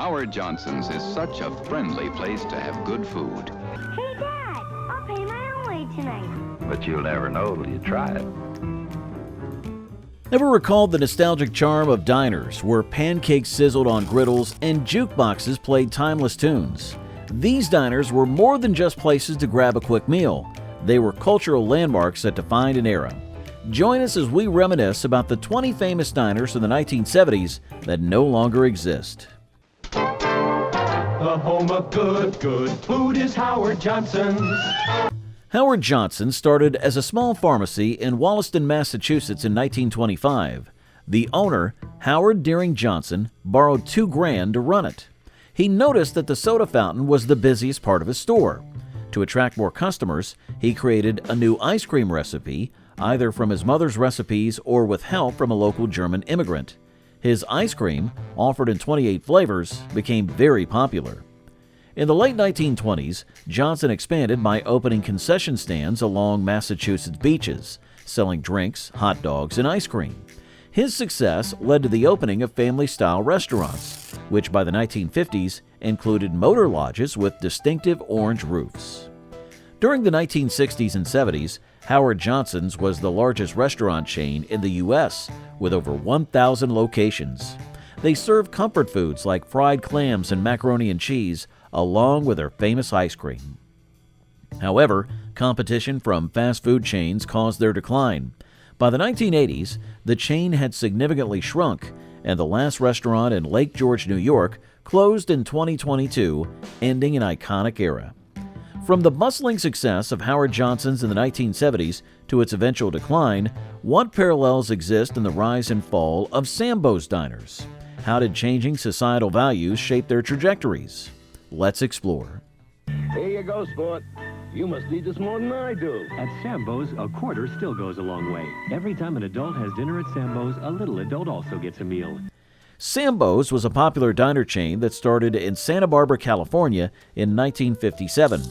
Howard Johnson's is such a friendly place to have good food. Hey, Dad, I'll pay my own way tonight. But you'll never know till you try it. Ever recalled the nostalgic charm of diners where pancakes sizzled on griddles and jukeboxes played timeless tunes? These diners were more than just places to grab a quick meal. They were cultural landmarks that defined an era. Join us as we reminisce about the 20 famous diners in the 1970s that no longer exist. The home of good food is Howard Johnson's. Howard Johnson started as a small pharmacy in Wollaston, Massachusetts in 1925. The owner, Howard Deering Johnson, borrowed $2,000 to run it. He noticed that the soda fountain was the busiest part of his store. To attract more customers, he created a new ice cream recipe, either from his mother's recipes or with help from a local German immigrant. His ice cream, offered in 28 flavors, became very popular. In the late 1920s, Johnson expanded by opening concession stands along Massachusetts beaches, selling drinks, hot dogs, and ice cream. His success led to the opening of family-style restaurants, which by the 1950s included motor lodges with distinctive orange roofs. During the 1960s and 70s, Howard Johnson's was the largest restaurant chain in the U.S., with over 1,000 locations. They served comfort foods like fried clams and macaroni and cheese, along with their famous ice cream. However, competition from fast food chains caused their decline. By the 1980s, the chain had significantly shrunk, and the last restaurant in Lake George, New York, closed in 2022, ending an iconic era. From the bustling success of Howard Johnson's in the 1970s to its eventual decline, what parallels exist in the rise and fall of Sambo's diners? How did changing societal values shape their trajectories? Let's explore. Here you go, sport. You must need this more than I do. At Sambo's, a quarter still goes a long way. Every time an adult has dinner at Sambo's, a little adult also gets a meal. Sambo's was a popular diner chain that started in Santa Barbara, California in 1957.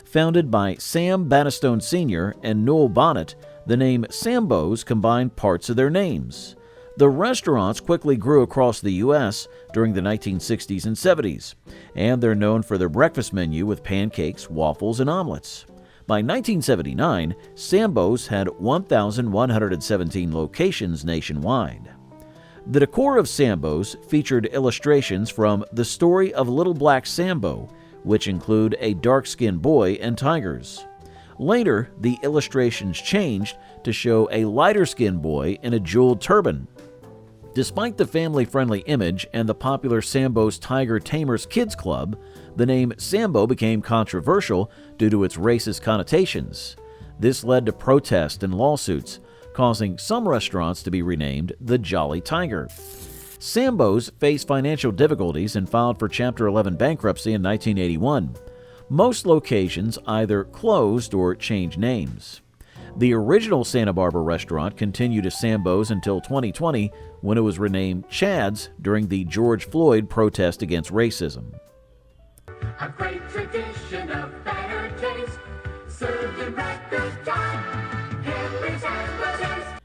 Founded by Sam Banistone Sr. and Newell Bonnet, the name Sambo's combined parts of their names. The restaurants quickly grew across the U.S. during the 1960s and 70s, and they're known for their breakfast menu with pancakes, waffles, and omelets. By 1979, Sambo's had 1,117 locations nationwide. The decor of Sambo's featured illustrations from The Story of Little Black Sambo, which include a dark-skinned boy and tigers. Later, the illustrations changed to show a lighter-skinned boy in a jeweled turban. Despite the family-friendly image and the popular Sambo's Tiger Tamers Kids Club, the name Sambo became controversial due to its racist connotations. This led to protests and lawsuits, causing some restaurants to be renamed the Jolly Tiger. Sambo's faced financial difficulties and filed for Chapter 11 bankruptcy in 1981. Most locations either closed or changed names. The original Santa Barbara restaurant continued as Sambo's until 2020, when it was renamed Chad's during the George Floyd protest against racism. A great tradition of better taste, served in record time. Henry's Hamburgers.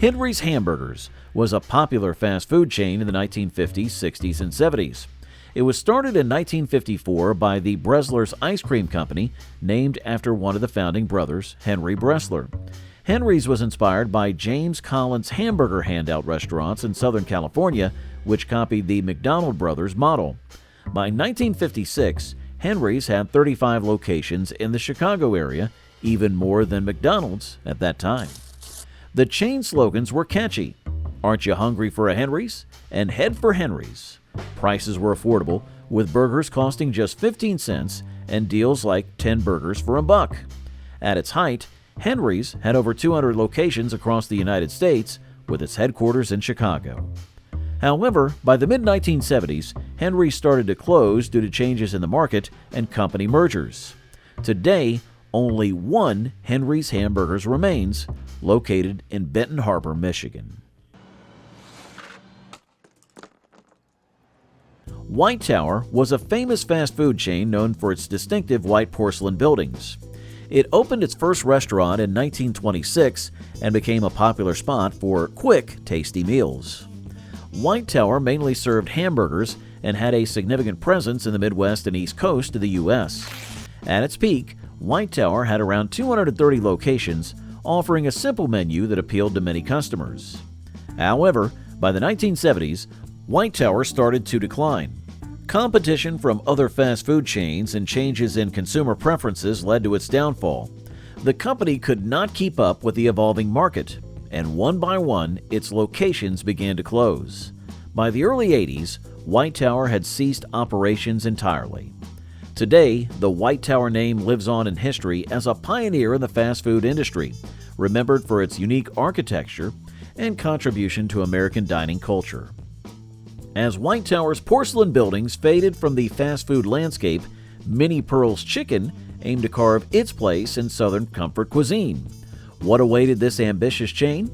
Henry's Hamburgers was a popular fast food chain in the 1950s, 60s, and 70s. It was started in 1954 by the Bresler's Ice Cream Company, named after one of the founding brothers, Henry Bresler. Henry's was inspired by James Collins hamburger handout restaurants in Southern California, which copied the McDonald Brothers model. By 1956, Henry's had 35 locations in the Chicago area, even more than McDonald's at that time. The chain slogans were catchy. "Aren't you hungry for a Henry's?" and "Head for Henry's." Prices were affordable, with burgers costing just 15 cents and deals like 10 burgers for $1. At its height, Henry's had over 200 locations across the United States, with its headquarters in Chicago. However, by the mid-1970s, Henry's started to close due to changes in the market and company mergers. Today, only one Henry's Hamburgers remains, located in Benton Harbor, Michigan. White Tower was a famous fast food chain known for its distinctive white porcelain buildings. It opened its first restaurant in 1926 and became a popular spot for quick, tasty meals. White Tower mainly served hamburgers and had a significant presence in the Midwest and East Coast of the U.S. At its peak, White Tower had around 230 locations, offering a simple menu that appealed to many customers. However, by the 1970s, White Tower started to decline. Competition from other fast food chains and changes in consumer preferences led to its downfall. The company could not keep up with the evolving market, and one by one, its locations began to close. By the early 80s, White Tower had ceased operations entirely. Today, the White Tower name lives on in history as a pioneer in the fast food industry, remembered for its unique architecture and contribution to American dining culture. As White Tower's porcelain buildings faded from the fast food landscape, Minnie Pearl's Chicken aimed to carve its place in Southern comfort cuisine. What awaited this ambitious chain?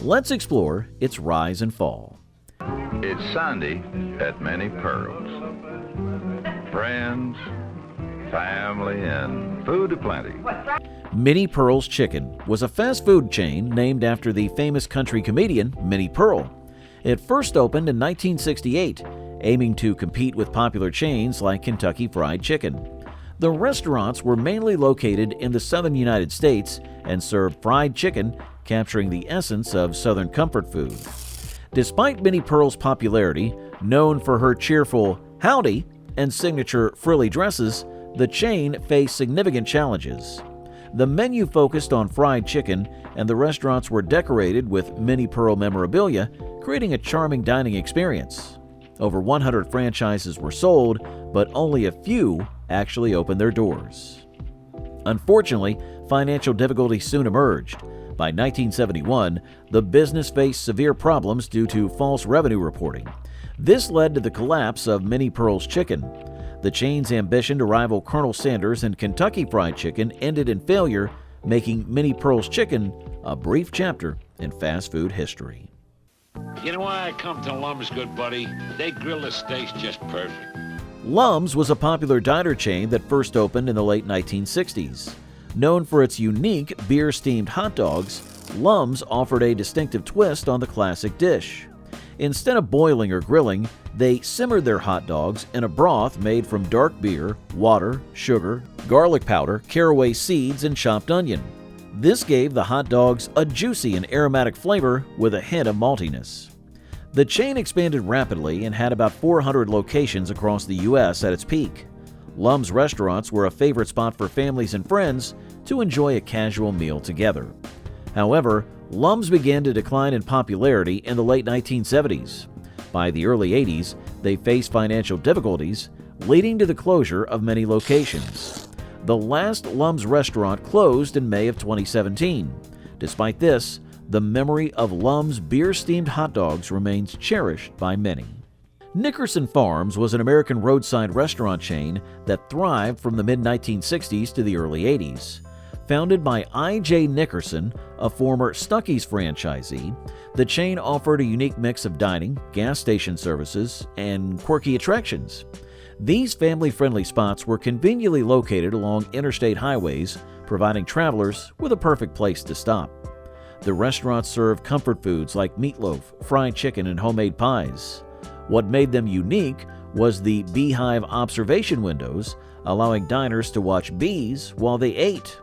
Let's explore its rise and fall. It's Sunday at Minnie Pearl's. Friends, family, and food aplenty. Minnie Pearl's Chicken was a fast food chain named after the famous country comedian Minnie Pearl. It first opened in 1968, aiming to compete with popular chains like Kentucky Fried Chicken. The restaurants were mainly located in the southern United States and served fried chicken, capturing the essence of Southern comfort food. Despite Minnie Pearl's popularity, known for her cheerful "howdy" and signature frilly dresses, the chain faced significant challenges. The menu focused on fried chicken, and the restaurants were decorated with Minnie Pearl memorabilia, creating a charming dining experience. Over 100 franchises were sold, but only a few actually opened their doors. Unfortunately, financial difficulties soon emerged. By 1971, the business faced severe problems due to false revenue reporting. This led to the collapse of Minnie Pearl's Chicken. The chain's ambition to rival Colonel Sanders and Kentucky Fried Chicken ended in failure, making Minnie Pearl's Chicken a brief chapter in fast food history. You know why I come to Lum's, good buddy? They grill the steaks just perfect. Lum's was a popular diner chain that first opened in the late 1960s. Known for its unique beer-steamed hot dogs, Lum's offered a distinctive twist on the classic dish. Instead of boiling or grilling, they simmered their hot dogs in a broth made from dark beer, water, sugar, garlic powder, caraway seeds, and chopped onion. This gave the hot dogs a juicy and aromatic flavor with a hint of maltiness. The chain expanded rapidly and had about 400 locations across the U.S. at its peak. Lum's restaurants were a favorite spot for families and friends to enjoy a casual meal together. However, Lum's began to decline in popularity in the late 1970s. By the early 80s, they faced financial difficulties, leading to the closure of many locations. The last Lum's restaurant closed in May of 2017. Despite this, the memory of Lum's beer-steamed hot dogs remains cherished by many. Nickerson Farms was an American roadside restaurant chain that thrived from the mid-1960s to the early 80s. Founded by I.J. Nickerson, a former Stuckey's franchisee, the chain offered a unique mix of dining, gas station services, and quirky attractions. These family-friendly spots were conveniently located along interstate highways, providing travelers with a perfect place to stop. The restaurants served comfort foods like meatloaf, fried chicken, and homemade pies. What made them unique was the beehive observation windows, allowing diners to watch bees while they ate.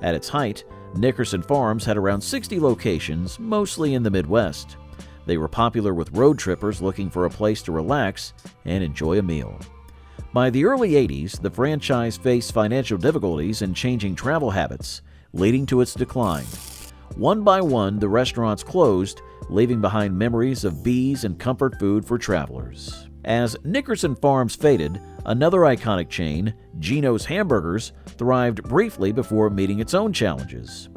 At its height, Nickerson Farms had around 60 locations, mostly in the Midwest. They were popular with road trippers looking for a place to relax and enjoy a meal. By the early 80s, the franchise faced financial difficulties and changing travel habits, leading to its decline. One by one, the restaurants closed, leaving behind memories of bees and comfort food for travelers. As Nickerson Farms faded, another iconic chain, Geno's Hamburgers, thrived briefly before meeting its own challenges.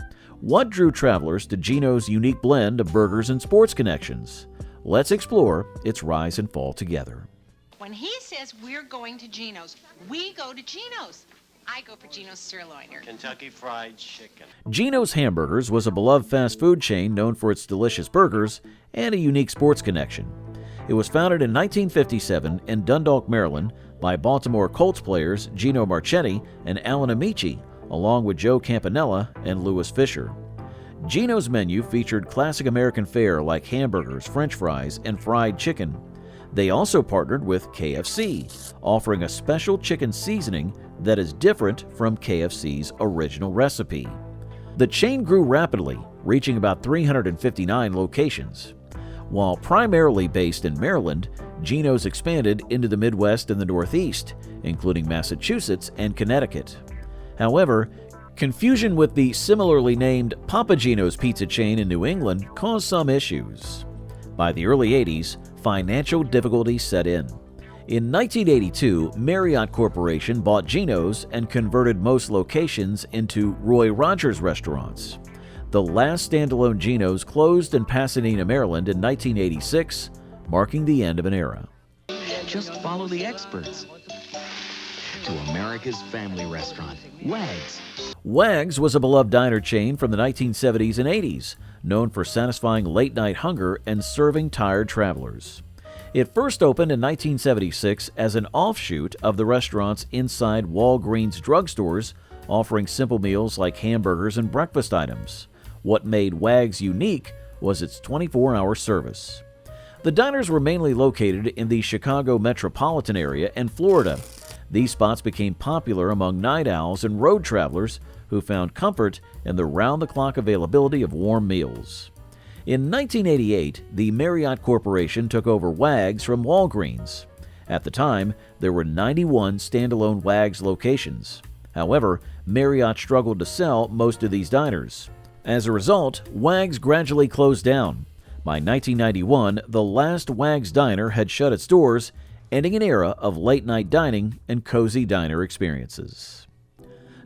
What drew travelers to Geno's unique blend of burgers and sports connections? Let's explore its rise and fall together. When he says we're going to Geno's, we go to Geno's. I go for Geno's sirloin or Kentucky Fried Chicken. Geno's Hamburgers was a beloved fast food chain known for its delicious burgers and a unique sports connection. It was founded in 1957 in Dundalk, Maryland, by Baltimore Colts players Gino Marchetti and Alan Amici, along with Joe Campanella and Louis Fisher. Geno's menu featured classic American fare like hamburgers, French fries, and fried chicken. They also partnered with KFC, offering a special chicken seasoning that is different from KFC's original recipe. The chain grew rapidly, reaching about 359 locations. While primarily based in Maryland, Geno's expanded into the Midwest and the Northeast, including Massachusetts and Connecticut. However, confusion with the similarly named Papa Geno's pizza chain in New England caused some issues. By the early 80s, financial difficulties set in. In 1982, Marriott Corporation bought Geno's and converted most locations into Roy Rogers restaurants. The last standalone Geno's closed in Pasadena, Maryland in 1986, marking the end of an era. Just follow the experts to America's family restaurant, Wags. Wags was a beloved diner chain from the 1970s and 80s, known for satisfying late-night hunger and serving tired travelers. It first opened in 1976 as an offshoot of the restaurant's inside Walgreens drugstores, offering simple meals like hamburgers and breakfast items. What made Wags unique was its 24-hour service. The diners were mainly located in the Chicago metropolitan area and Florida. These spots became popular among night owls and road travelers who found comfort in the round-the-clock availability of warm meals. In 1988, the Marriott Corporation took over Wags from Walgreens. At the time, there were 91 standalone Wags locations. However, Marriott struggled to sell most of these diners. As a result, Wags gradually closed down. By 1991, the last Wags diner had shut its doors, ending an era of late-night dining and cozy diner experiences.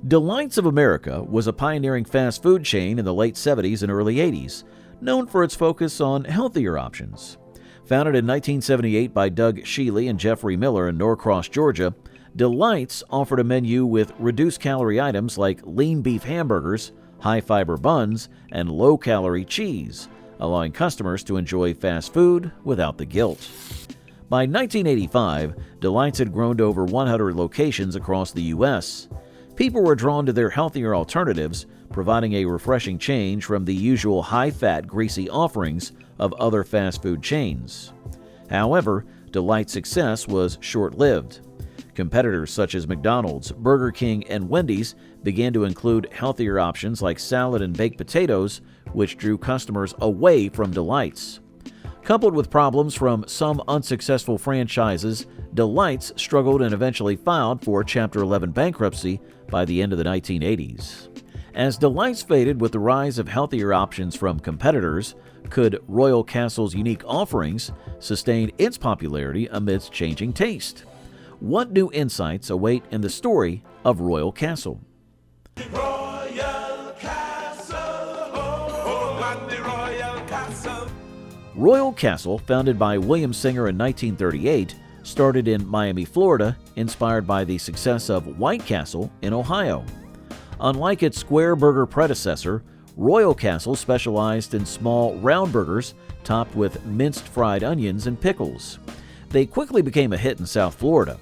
Delights of America was a pioneering fast food chain in the late 70s and early 80s, known for its focus on healthier options. Founded in 1978 by Doug Sheely and Jeffrey Miller in Norcross, Georgia, Delights offered a menu with reduced-calorie items like lean beef hamburgers, high-fiber buns, and low-calorie cheese, allowing customers to enjoy fast food without the guilt. By 1985, Delights had grown to over 100 locations across the U.S. People were drawn to their healthier alternatives, providing a refreshing change from the usual high-fat, greasy offerings of other fast food chains. However, Delights' success was short-lived. Competitors such as McDonald's, Burger King, and Wendy's began to include healthier options like salad and baked potatoes, which drew customers away from Delights. Coupled with problems from some unsuccessful franchises, Delights struggled and eventually filed for Chapter 11 bankruptcy by the end of the 1980s. As Delights faded with the rise of healthier options from competitors, could Royal Castle's unique offerings sustain its popularity amidst changing taste? What new insights await in the story of Royal Castle? Royal Castle, Royal Castle. Royal Castle, founded by William Singer in 1938, started in Miami, Florida, inspired by the success of White Castle in Ohio. Unlike its square burger predecessor, Royal Castle specialized in small, round burgers topped with minced fried onions and pickles. They quickly became a hit in South Florida.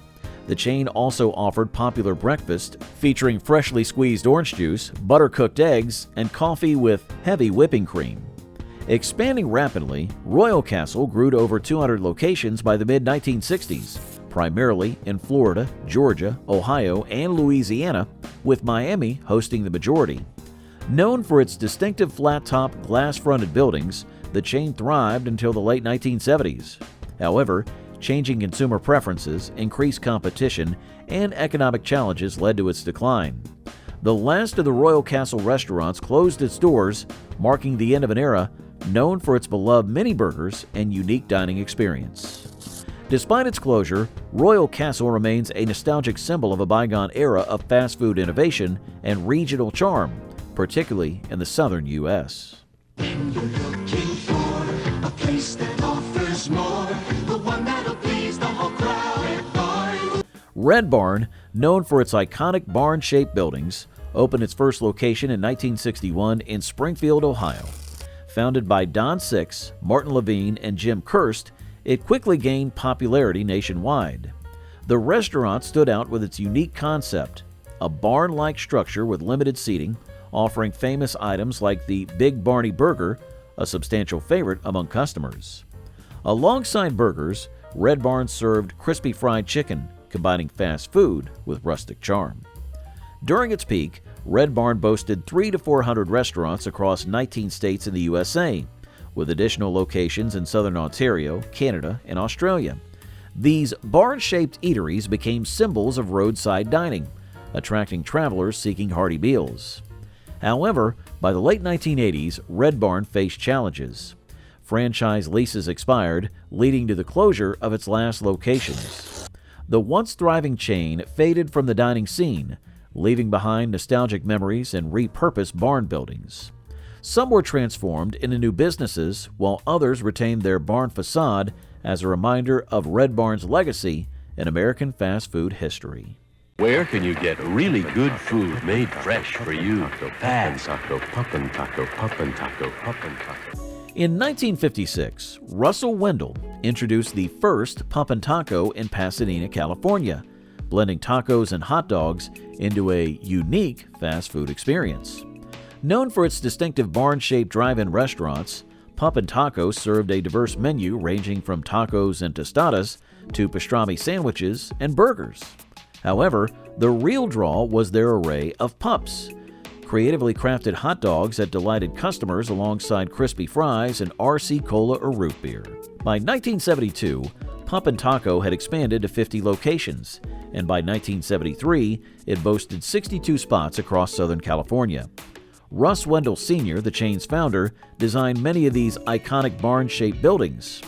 The chain also offered popular breakfast featuring freshly squeezed orange juice, butter-cooked eggs, and coffee with heavy whipping cream. Expanding rapidly, Royal Castle grew to over 200 locations by the mid-1960s, primarily in Florida, Georgia, Ohio, and Louisiana, with Miami hosting the majority. Known for its distinctive flat-top, glass-fronted buildings, the chain thrived until the late 1970s. However, changing consumer preferences, increased competition, and economic challenges led to its decline. The last of the Royal Castle restaurants closed its doors, marking the end of an era known for its beloved mini burgers and unique dining experience. Despite its closure, Royal Castle remains a nostalgic symbol of a bygone era of fast food innovation and regional charm, particularly in the southern U.S. When you're looking for a place that offers more, the one that'll please the whole crowd. Red Barn. Red Barn, known for its iconic barn-shaped buildings, opened its first location in 1961 in Springfield, Ohio. Founded by Don Six, Martin Levine, and Jim Kirst, it quickly gained popularity nationwide. The restaurant stood out with its unique concept, a barn-like structure with limited seating, offering famous items like the Big Barney Burger, a substantial favorite among customers. Alongside burgers, Red Barn served crispy fried chicken, combining fast food with rustic charm. During its peak, Red Barn boasted 300 to 400 restaurants across 19 states in the USA, with additional locations in southern Ontario, Canada, and Australia. These barn-shaped eateries became symbols of roadside dining, attracting travelers seeking hearty meals. However, by the late 1980s, Red Barn faced challenges. Franchise leases expired, leading to the closure of its last locations. The once thriving chain faded from the dining scene, leaving behind nostalgic memories and repurposed barn buildings. Some were transformed into new businesses, while others retained their barn facade as a reminder of Red Barn's legacy in American fast food history. Where can you get really good food made fresh for you? Pan taco, pumpkin taco, pumpkin taco, pumpkin taco. In 1956, Russell Wendell introduced the first Pumpkin Taco in Pasadena, California, blending tacos and hot dogs into a unique fast food experience. Known for its distinctive barn-shaped drive-in restaurants, Pumpkin Taco served a diverse menu ranging from tacos and tostadas to pastrami sandwiches and burgers. However, the real draw was their array of pups, creatively crafted hot dogs that delighted customers alongside crispy fries and RC Cola or root beer. By 1972, Pumpkin Taco had expanded to 50 locations, and by 1973, it boasted 62 spots across Southern California. Russ Wendell Sr., the chain's founder, designed many of these iconic barn-shaped buildings.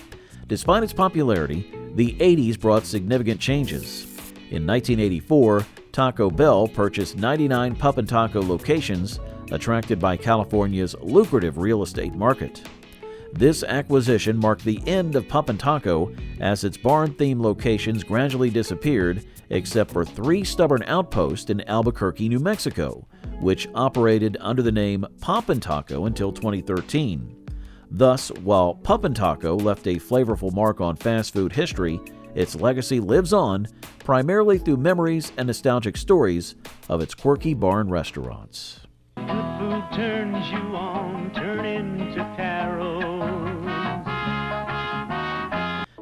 Despite its popularity, the 80s brought significant changes. In 1984, Taco Bell purchased 99 Pumpkin Taco locations, attracted by California's lucrative real estate market. This acquisition marked the end of Pumpkin Taco as its barn-themed locations gradually disappeared, except for 3 stubborn outposts in Albuquerque, New Mexico, which operated under the name Poppin' Taco until 2013. Thus, while Pumpkin Taco left a flavorful mark on fast food history, its legacy lives on primarily through memories and nostalgic stories of its quirky barn restaurants. Good food turns you on, turn into carols.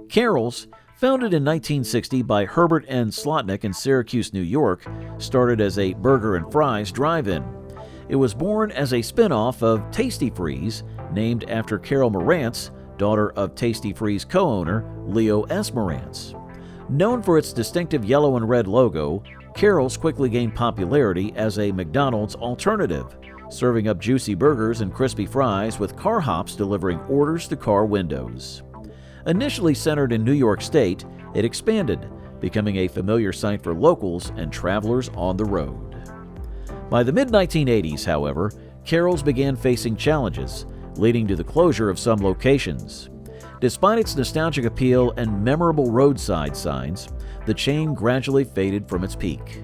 Carol's, founded in 1960 by Herbert N. Slotnick in Syracuse, New York, started as a burger and fries drive-in. It was born as a spin-off of Tasty Freeze, named after Carol Marantz, daughter of Tasty Freeze co-owner Leo S. Marantz. Known for its distinctive yellow and red logo, Carol's quickly gained popularity as a McDonald's alternative, serving up juicy burgers and crispy fries with car hops delivering orders to car windows. Initially centered in New York State, it expanded, becoming a familiar sight for locals and travelers on the road. By the mid-1980s, however, Carol's began facing challenges, leading to the closure of some locations. Despite its nostalgic appeal and memorable roadside signs, the chain gradually faded from its peak.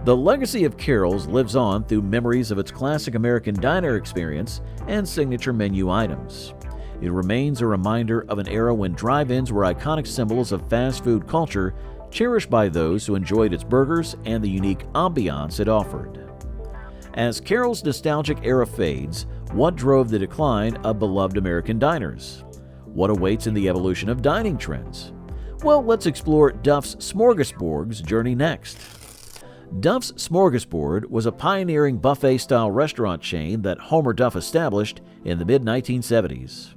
The legacy of Carol's lives on through memories of its classic American diner experience and signature menu items. It remains a reminder of an era when drive-ins were iconic symbols of fast food culture, cherished by those who enjoyed its burgers and the unique ambiance it offered. As Carol's nostalgic era fades, what drove the decline of beloved American diners? What awaits in the evolution of dining trends? Well, let's explore Duff's Smorgasbord's journey next. Duff's Smorgasbord was a pioneering buffet-style restaurant chain that Homer Duff established in the mid-1970s.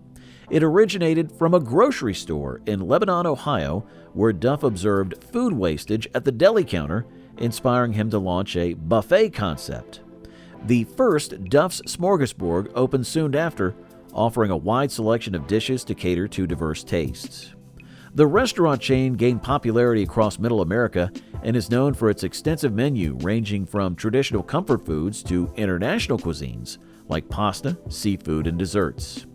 It originated from a grocery store in Lebanon, Ohio, where Duff observed food wastage at the deli counter, inspiring him to launch a buffet concept. The first Duff's Smorgasbord opened soon after, offering a wide selection of dishes to cater to diverse tastes. The restaurant chain gained popularity across Middle America and is known for its extensive menu ranging from traditional comfort foods to international cuisines like pasta, seafood, and desserts.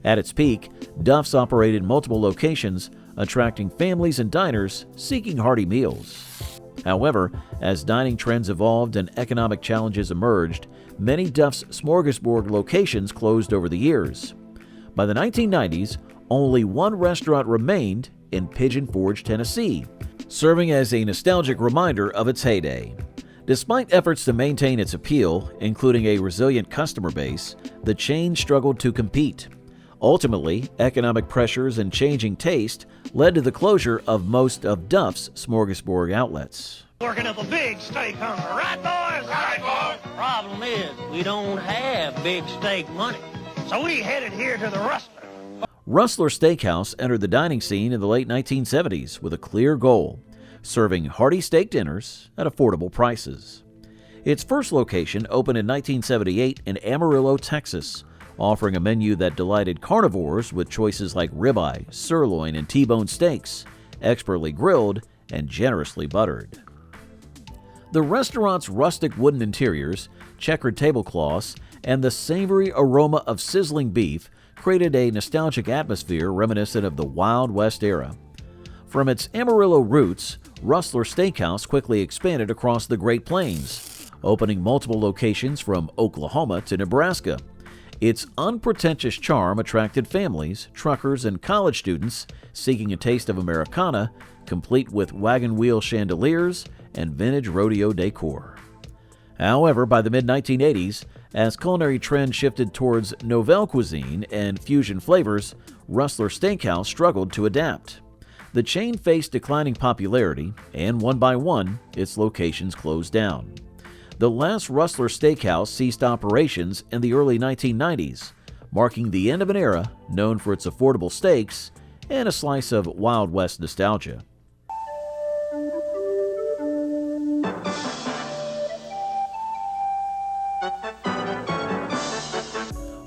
At its peak, Duff's operated multiple locations, attracting families and diners seeking hearty meals. However, as dining trends evolved and economic challenges emerged, many Duff's Smorgasbord locations closed over the years. By the 1990s, only one restaurant remained in Pigeon Forge, Tennessee, serving as a nostalgic reminder of its heyday. Despite efforts to maintain its appeal, including a resilient customer base, the chain struggled to compete. Ultimately, economic pressures and changing taste led to the closure of most of Duff's smorgasbord outlets. Working up a big steak hunger, right, boys? Right, boys. Problem is, we don't have big steak money, so we headed here to the Rustler. Rustler Steakhouse entered the dining scene in the late 1970s with a clear goal: serving hearty steak dinners at affordable prices. Its first location opened in 1978 in Amarillo, Texas, offering a menu that delighted carnivores with choices like ribeye, sirloin, and T-bone steaks, expertly grilled and generously buttered. The restaurant's rustic wooden interiors, checkered tablecloths, and the savory aroma of sizzling beef created a nostalgic atmosphere reminiscent of the Wild West era. From its Amarillo roots, Rustler Steakhouse quickly expanded across the Great Plains, opening multiple locations from Oklahoma to Nebraska. Its unpretentious charm attracted families, truckers, and college students seeking a taste of Americana, complete with wagon wheel chandeliers and vintage rodeo decor. However, by the mid-1980s, as culinary trends shifted towards Nouvelle cuisine and fusion flavors, Rustler Steakhouse struggled to adapt. The chain faced declining popularity, and one by one, its locations closed down. The last Rustler Steakhouse ceased operations in the early 1990s, marking the end of an era known for its affordable steaks and a slice of Wild West nostalgia.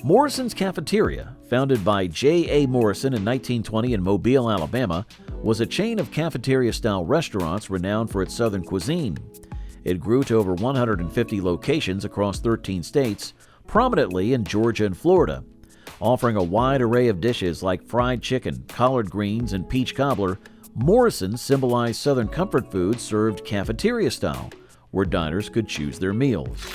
Morrison's Cafeteria, founded by J.A. Morrison in 1920 in Mobile, Alabama, was a chain of cafeteria-style restaurants renowned for its Southern cuisine. It grew to over 150 locations across 13 states, prominently in Georgia and Florida, offering a wide array of dishes like fried chicken, collard greens, and peach cobbler. Morrison symbolized Southern comfort food served cafeteria style, where diners could choose their meals.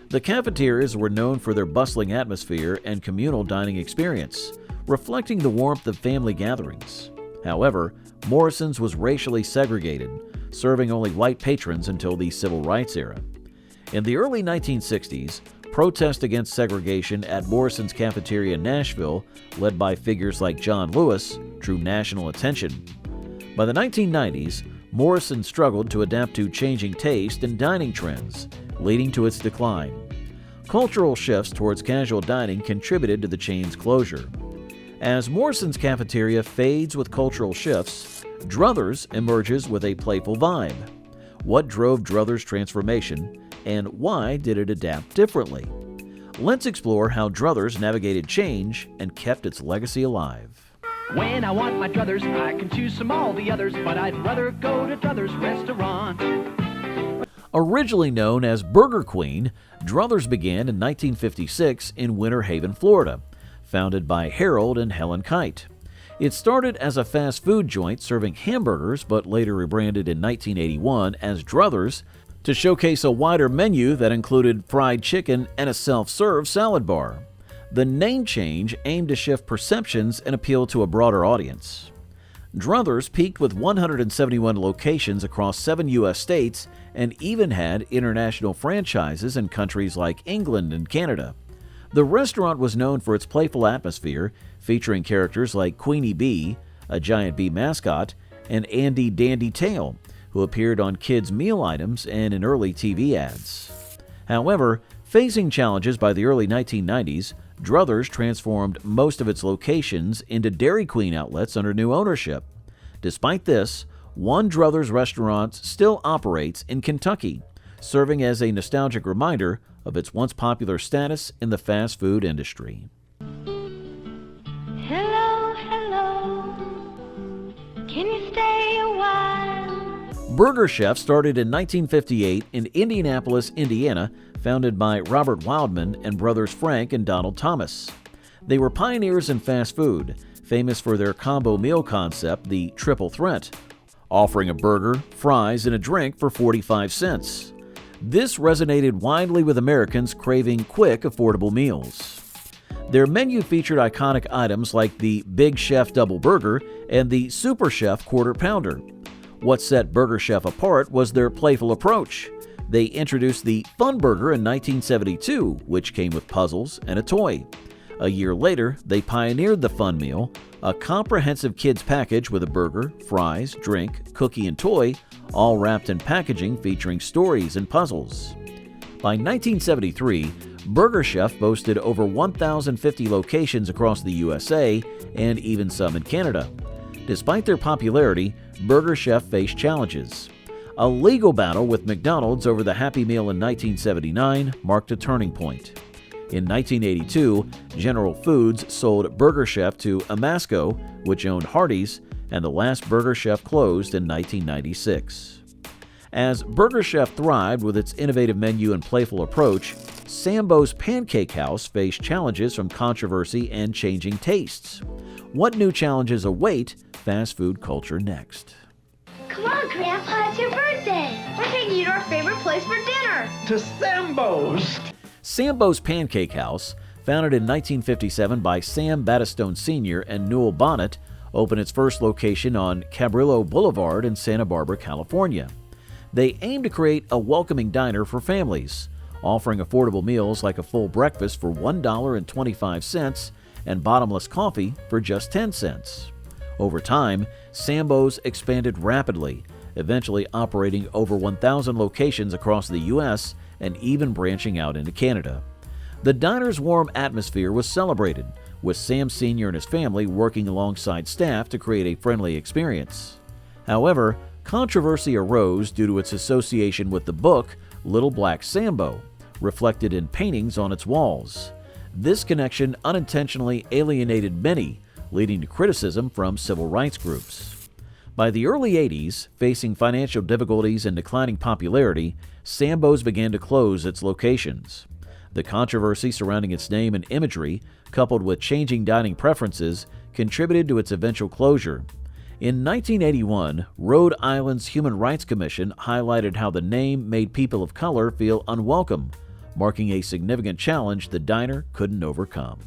The cafeterias were known for their bustling atmosphere and communal dining experience, reflecting the warmth of family gatherings. However, Morrison's was racially segregated, serving only white patrons until the Civil Rights era. In the early 1960s, protests against segregation at Morrison's Cafeteria in Nashville, led by figures like John Lewis, drew national attention. By the 1990s, Morrison struggled to adapt to changing taste and dining trends, leading to its decline. Cultural shifts towards casual dining contributed to the chain's closure. As Morrison's Cafeteria fades with cultural shifts, Druthers emerges with a playful vibe. What drove Druthers' transformation, and why did it adapt differently? Let's explore how Druthers navigated change and kept its legacy alive. When I want my druthers, I can choose from all the others, but I'd rather go to Druthers Restaurant. Originally known as Burger Queen, Druthers began in 1956 in Winter Haven, Florida, founded by Harold and Helen Kite. It started as a fast food joint serving hamburgers, but later rebranded in 1981 as Druthers to showcase a wider menu that included fried chicken and a self-serve salad bar. The name change aimed to shift perceptions and appeal to a broader audience. Druthers peaked with 171 locations across 7 U.S. states and even had international franchises in countries like England and Canada. The restaurant was known for its playful atmosphere, featuring characters like Queenie Bee, a giant bee mascot, and Andy Dandy Tail, who appeared on kids' meal items and in early TV ads. However, facing challenges by the early 1990s, Druthers transformed most of its locations into Dairy Queen outlets under new ownership. Despite this, one Druthers restaurant still operates in Kentucky, serving as a nostalgic reminder of its once popular status in the fast food industry. Hello, hello. Can you stay a while? Burger Chef started in 1958 in Indianapolis, Indiana, founded by Robert Wildman and brothers Frank and Donald Thomas. They were pioneers in fast food, famous for their combo meal concept, the Triple Threat, offering a burger, fries, and a drink for 45 cents. This resonated widely with Americans craving quick, affordable meals. Their menu featured iconic items like the Big Chef Double Burger and the Super Chef Quarter Pounder. What set Burger Chef apart was their playful approach. They introduced the Fun Burger in 1972, which came with puzzles and a toy. A year later, they pioneered the Fun Meal, a comprehensive kids package with a burger, fries, drink, cookie, and toy, all wrapped in packaging featuring stories and puzzles. By 1973, Burger Chef boasted over 1,050 locations across the USA and even some in Canada. Despite their popularity, Burger Chef faced challenges. A legal battle with McDonald's over the Happy Meal in 1979 marked a turning point. In 1982, General Foods sold Burger Chef to Amasco, which owned Hardee's, and the last Burger Chef closed in 1996. As Burger Chef thrived with its innovative menu and playful approach, Sambo's Pancake House faced challenges from controversy and changing tastes. What new challenges await fast food culture next? Come on, Grandpa, it's your birthday. We're taking you to our favorite place for dinner. To Sambo's. Sambo's Pancake House, founded in 1957 by Sam Battistone Sr. and Newell Bonnet, opened its first location on Cabrillo Boulevard in Santa Barbara, California. They aim to create a welcoming diner for families, offering affordable meals like a full breakfast for $1.25 and bottomless coffee for just 10 cents. Over time, Sambo's expanded rapidly, eventually operating over 1,000 locations across the U.S. and even branching out into Canada. The diner's warm atmosphere was celebrated, with Sam Sr. and his family working alongside staff to create a friendly experience. However, controversy arose due to its association with the book Little Black Sambo, reflected in paintings on its walls. This connection unintentionally alienated many, leading to criticism from civil rights groups. By the early 80s, facing financial difficulties and declining popularity, Sambo's began to close its locations. The controversy surrounding its name and imagery, coupled with changing dining preferences, contributed to its eventual closure. In 1981, Rhode Island's Human Rights Commission highlighted how the name made people of color feel unwelcome, marking a significant challenge the diner couldn't overcome.